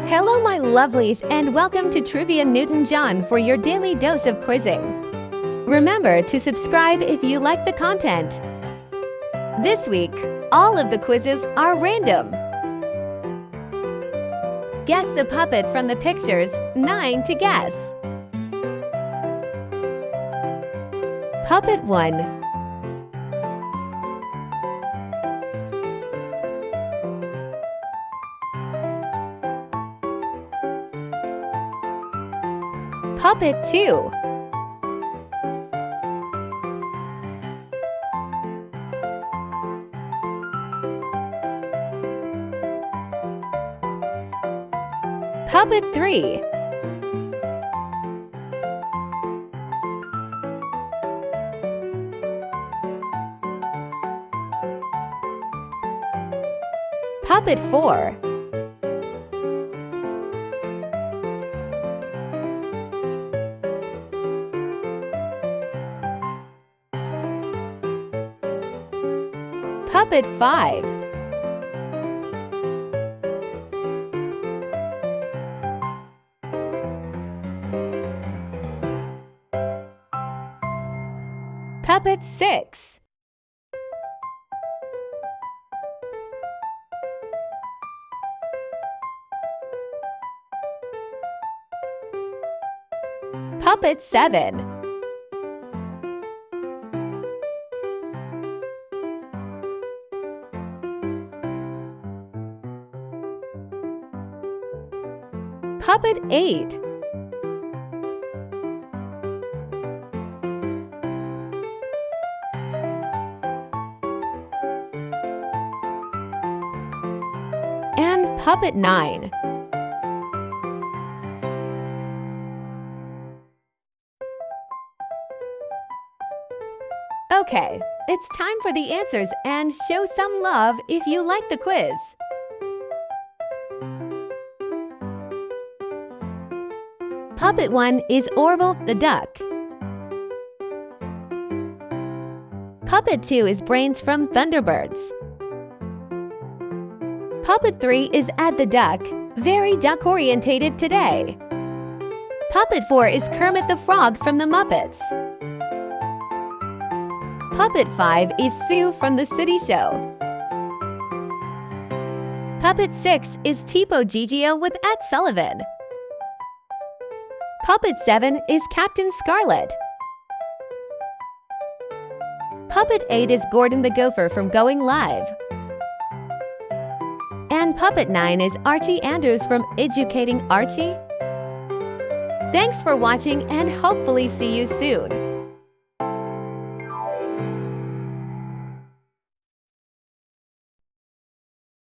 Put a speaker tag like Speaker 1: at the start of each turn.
Speaker 1: Hello, my lovelies, and welcome to Trivia Newton-John for your daily dose of quizzing. Remember to subscribe if you like the content. This week, all of the quizzes are random. Guess the puppet from the pictures, 9 to guess. Puppet 1. Puppet 2. Puppet 3. Puppet 4. Puppet 5. Puppet 6. Puppet 7. Puppet 8. And Puppet 9. Okay, it's time for the answers and show some love if you like the quiz. Puppet 1 is Orville the duck. Puppet 2 is Brains from Thunderbirds. Puppet 3 is Ed the duck, very duck-orientated today. Puppet 4 is Kermit the Frog from the Muppets. Puppet 5 is Sue from the City Show. Puppet 6 is Tipo Gigio with Ed Sullivan. Puppet 7 is Captain Scarlet. Puppet 8 is Gordon the Gopher from Going Live. And Puppet 9 is Archie Andrews from Educating Archie. Thanks for watching and hopefully see you soon.